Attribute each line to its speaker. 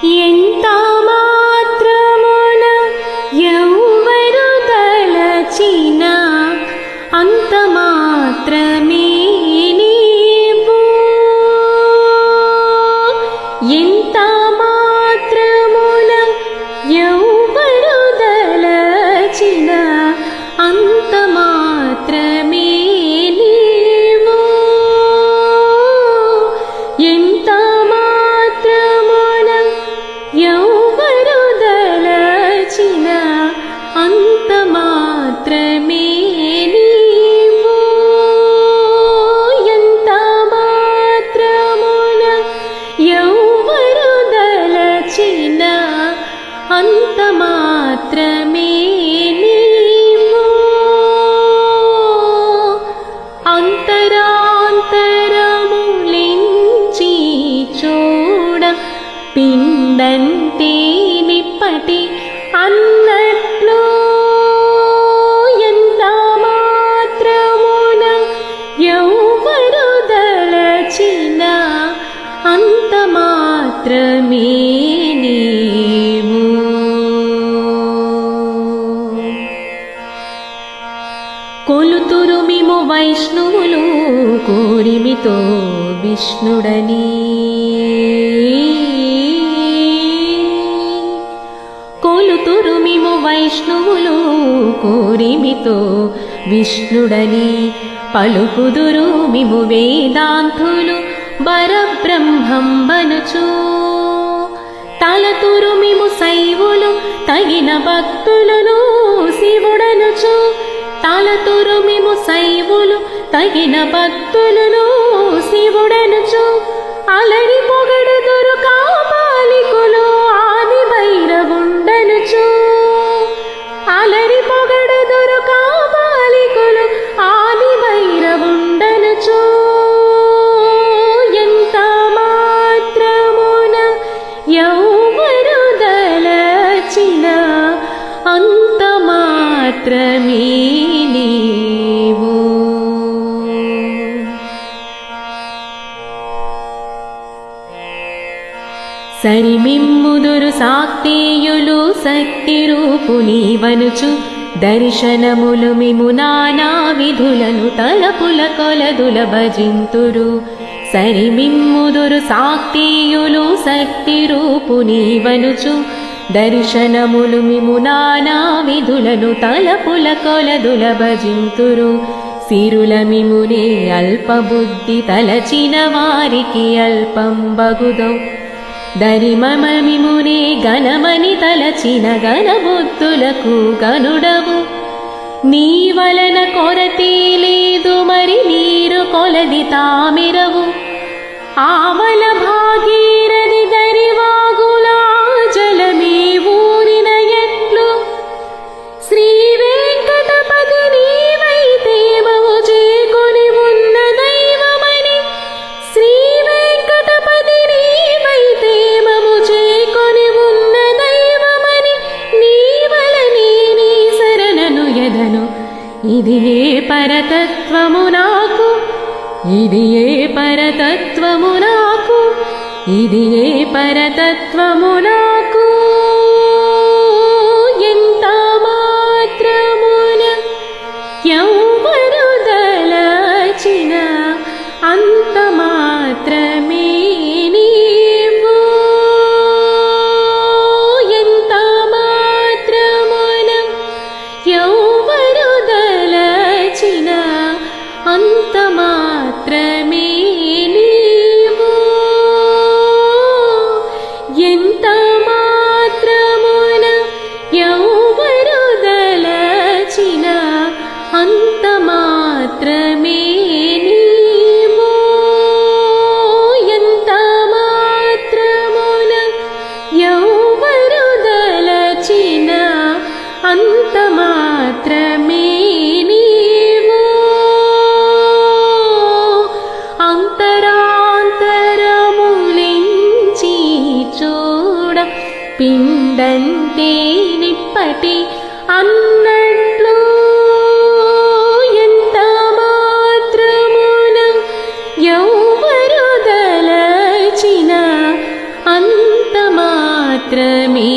Speaker 1: ఎంత మాత్రమున ఎవ్వరు తలచినా అంత మాత్రమే నీవు. ఎంత మాత్రమున ఎవ్వరు తలచినా అంత మాత్రమే నీవు. ఎంత మాత్రమున ఎవ్వరు తలచినా అంత మాత్రమే నీవు. ఎంత మాత్రమున ఎవ్వరు తలచినా అంత మాత్రమే నీవు. అంతరాంతరములించి చూడ పిండంతే నిప్పటి అన్నట్లు. ఎంత మాత్రమున ఎవ్వరు తలచినా అంత మాత్రమే నీవు. కొలుతురు మిము వైష్ణవులు కోరిమితో విష్ణుడని. కొలుతురు మిము వైష్ణవులు కోరిమితో విష్ణుడని. పలుకుదురు మిము వేదాంతులు పరబ్రహ్మంబనుచు. తలతురు మిము శైవులు తగిన భక్తులను శివుడనుచు. తలతురు మిము శైవులు తగిన భక్తులను శివుడనుచు. అలరి పొగడుదురు కాపాలికులు ఆది భైరవుండనుచు. అలరి పొగడుదురు కాపాలికులు ఆది భైరవుండనుచు. ఎంత మాత్రమున ఎవ్వరు తలచినా అంత మాత్రమే నీవు. సరిమిమ్ముదురు సాక్తేయులు శక్తి రూపు నీవనుచు. దర్శనములు మిము నానా విధులను తలపుల కొలదుల భజింతురు. సరిమిమ్ముదురు సాక్తేయులు శక్తి రూపు నీవనుచు. దర్శనములు మిము నానా విధులను తలపుల కొలదుల భజింతురు. సిరుల మిమునే అల్పబుద్ధి తలచిన వారికి అల్పం బగుదౌ. దరిమమ మిమునే గణమని తలచిన గణబుద్ధులకు గనుడవు. నీ వలన కొరతే లేదు మరి నీరు కొలది తామిరవు. ఆవల భాగీరథి దరివాగులా జలమే ఊరిన ఎట్లు. శ్రీ వెంకటపతి నీవైతే మము చేకొని ఉన్న దైవమని. శ్రీ వెంకటపతి నీవైతే మము చేకొని ఉన్న దైవమని. నీ వలనే నీ శరణను ఎదను. ఇది ఏ పరతత్వము నాకు. ఇది ఏ పరతత్వము నాకు. ఇది ఏ పరతత్వము నాకు. ఎంత మాత్రమున ఎవ్వరు తలచినా అంత మాత్రమే నీవు. ఎంత మాత్రమున ఎవ్వరు తలచినా అంత మాత్రమే నీవు. ఎంత మాత్రమున ఎవ్వరు తలచినా అంత మాత్రమే నీవు. ఎంత మాత్రమున ఎవ్వరు తలచినా అంత మాత్రమే నీవు. అంతరాంతరములించి చూడ పిండంతే నిప్పటి అన్నట్లు. ఎంత మాత్రమున ఎవ్వరు తలచినా అంత మాత్రమే